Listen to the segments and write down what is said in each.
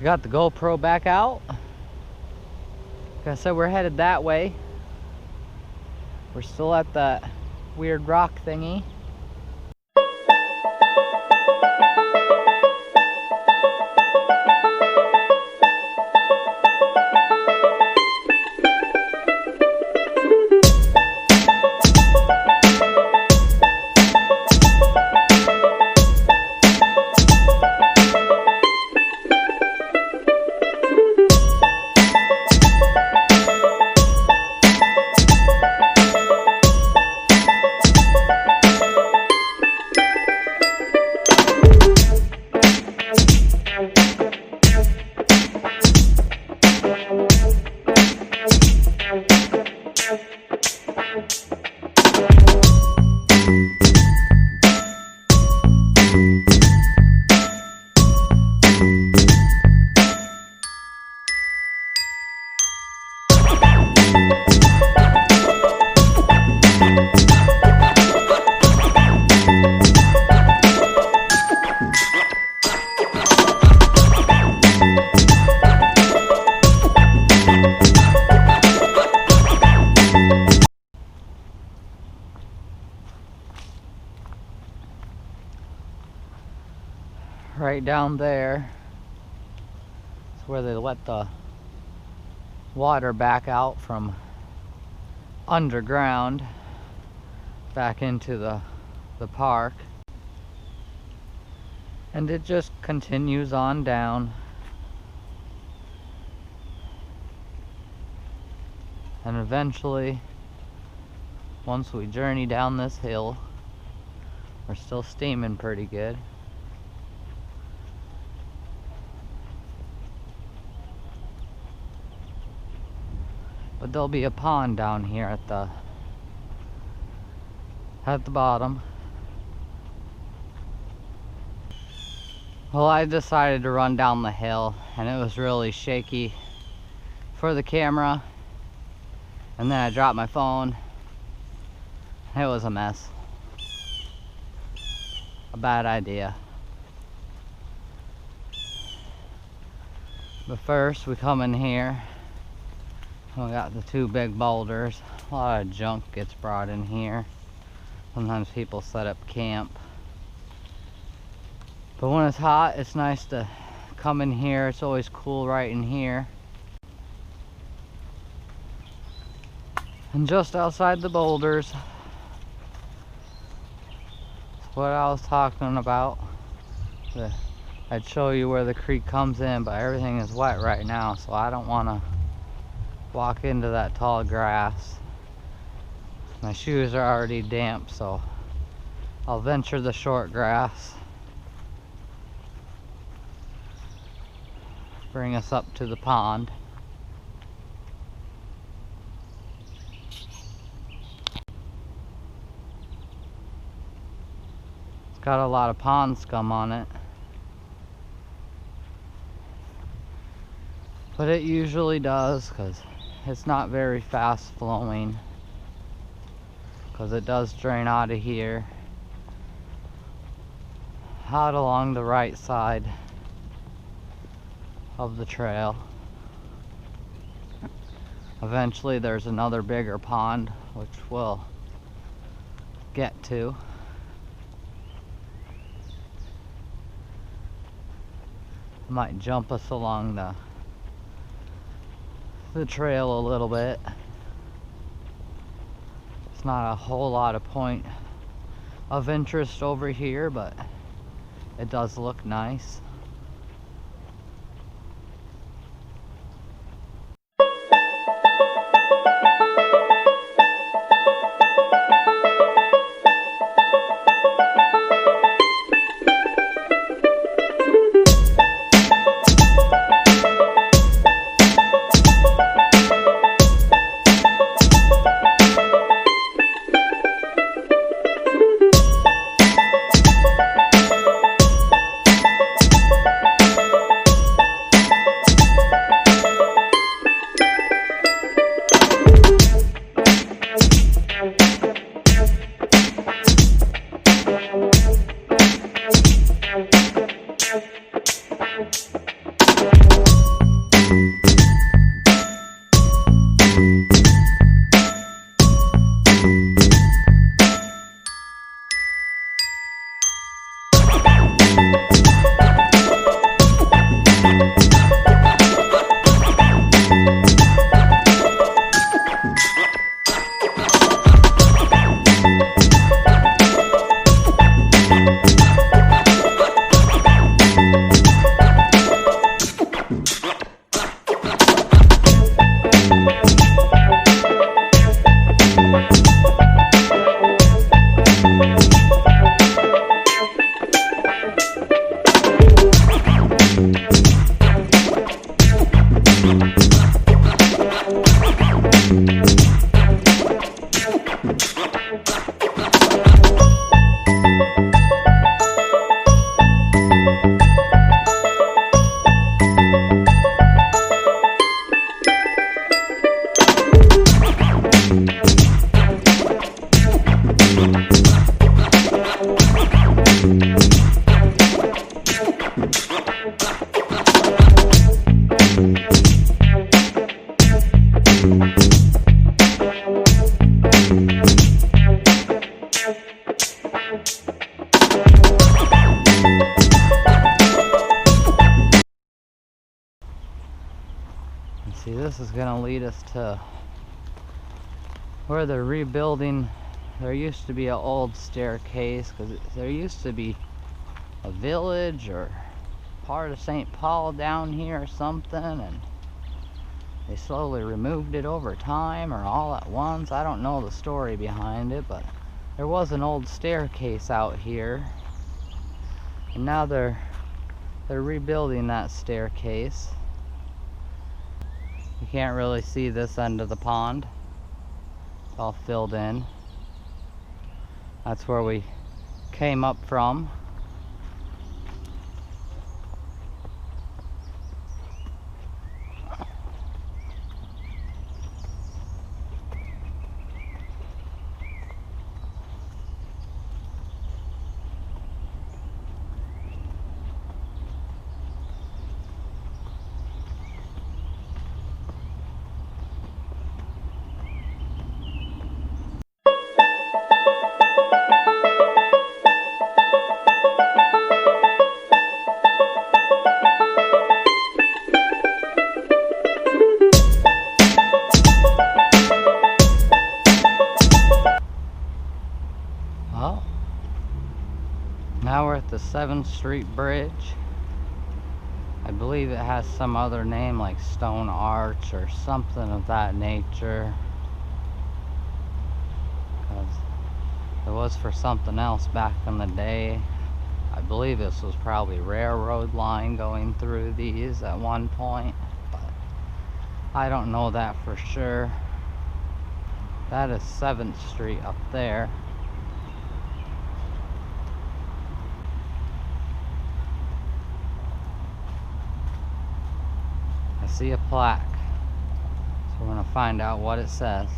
Got the GoPro back out. Like I said, we're headed that way. We're still at that weird rock thingy. Right down there is where they let the water back out from underground back into the park, and it just continues on down, and eventually, once we journey down this hill, we're still steaming pretty good. But there'll be a pond down here at the bottom. Well, I decided to run down the hill, and it was really shaky for the camera, and then I dropped my phone. It was a mess. A bad idea. But first we come in here. We got the two big boulders. A lot of junk gets brought in here. Sometimes people set up camp. But when it's hot, it's nice to come in here. It's always cool right in here. And just outside the boulders is what I was talking about. I'd show you where the creek comes in, but everything is wet right now, so I don't want to walk into that tall grass. My shoes are already damp, so I'll venture the short grass. Bring us up to the pond. It's got a lot of pond scum on it, but it usually does, because it's not very fast flowing, because it does drain out of here, out along the right side of the trail. Eventually there's another bigger pond, which we'll get to. Might jump us along the trail a little bit. It's not a whole lot of point of interest over here, but it does look nice. See, this is gonna lead us to where they're rebuilding. There used to be an old staircase because there used to be a village or part of St. Paul down here or something, and they slowly removed it over time or all at once. I don't know the story behind it, but there was an old staircase out here, and now they're rebuilding that staircase. You can't really see this end of the pond. It's all filled in. That's where we came up from. Well, now we're at the 7th Street Bridge. I believe it has some other name like Stone Arch or something of that nature, because it was for something else back in the day. I believe this was probably railroad line going through these at one point, but I don't know that for sure. That is 7th Street up there. I see a plaque, so we're going to find out what it says.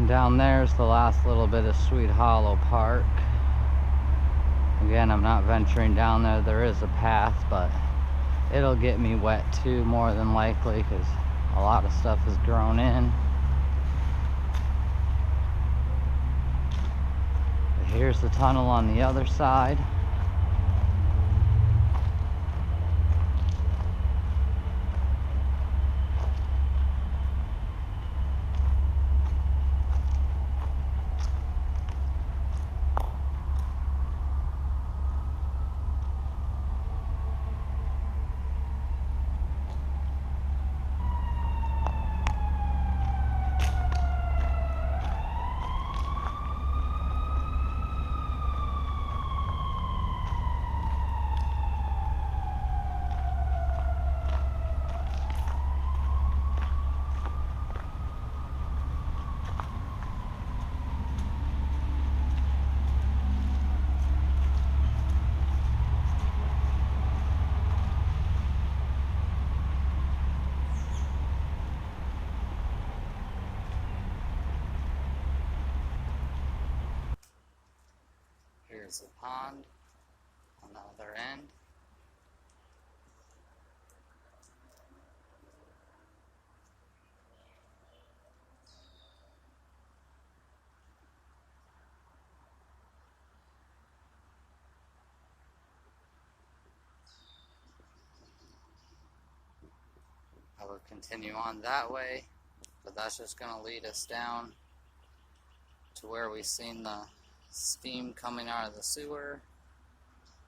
Down there's the last little bit of Swede Hollow Park. Again, I'm not venturing down there. There is a path, but it'll get me wet too, more than likely, because a lot of stuff is grown in. But here's the tunnel on the other side. Here's the pond on the other end. I will continue on that way, but that's just going to lead us down to where we seen the steam coming out of the sewer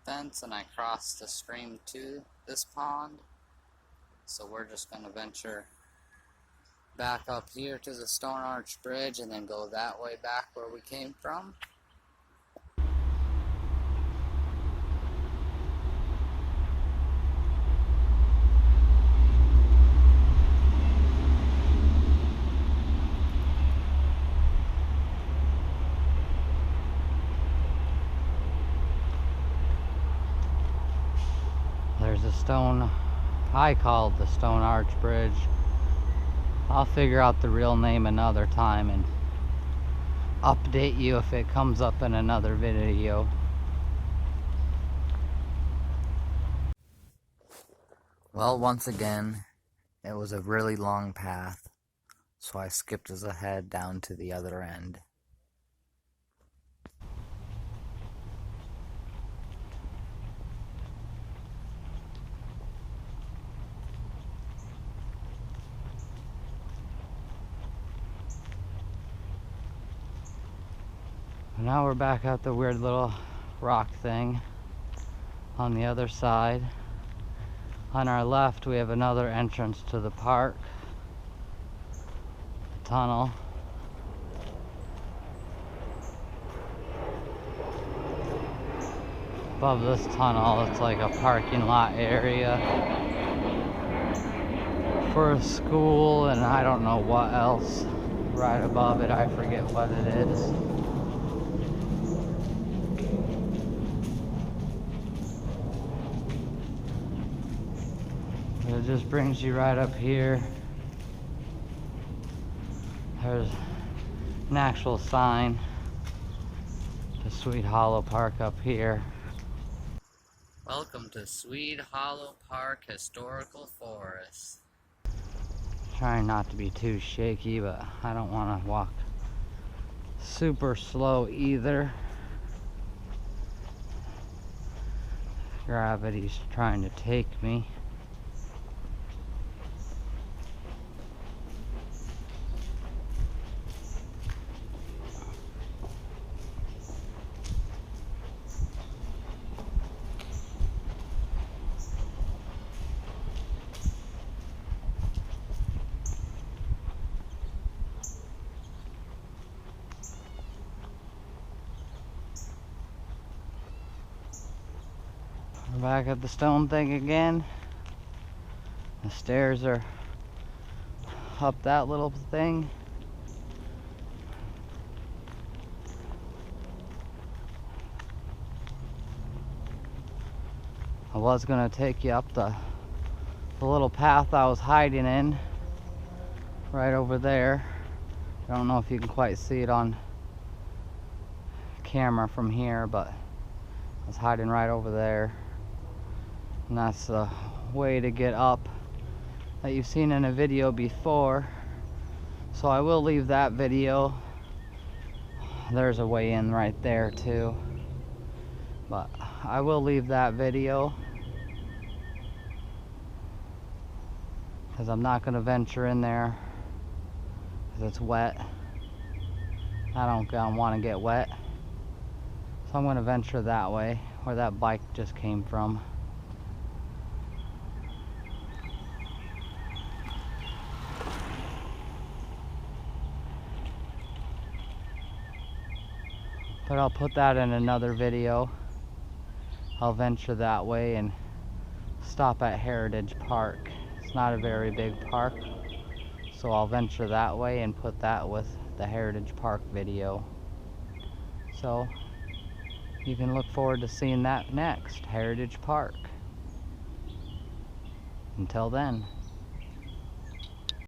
vents, and I crossed the stream to this pond. So we're just going to venture back up here to the Stone Arch Bridge and then go that way back where we came from. There's a stone, I call it the Stone Arch Bridge. I'll figure out the real name another time and update you if it comes up in another video. Well, once again, it was a really long path, so I skipped ahead down to the other end. Now we're back at the weird little rock thing on the other side. On our left we have another entrance to the park, the tunnel. Above this tunnel it's like a parking lot area for a school and I don't know what else. Right above it, I forget what it is. It just brings you right up here. There's an actual sign to Swede Hollow Park up here. Welcome to Swede Hollow Park Historical Forest. Trying not to be too shaky, but I don't want to walk super slow either. Gravity's trying to take me. We're back at the stone thing again. The stairs are up that little thing. I was gonna take you up the little path I was hiding in, right over there. I don't know if you can quite see it on camera from here, but I was hiding right over there. And that's the way to get up that you've seen in a video before. So I will leave that video. There's a way in right there too. But I will leave that video because I'm not going to venture in there because it's wet. I don't want to get wet. So I'm going to venture that way where that bike just came from. But I'll put that in another video. I'll venture that way and stop at Heritage Park. It's not a very big park, so I'll venture that way and put that with the Heritage Park video. So you can look forward to seeing that next, Heritage Park. Until then.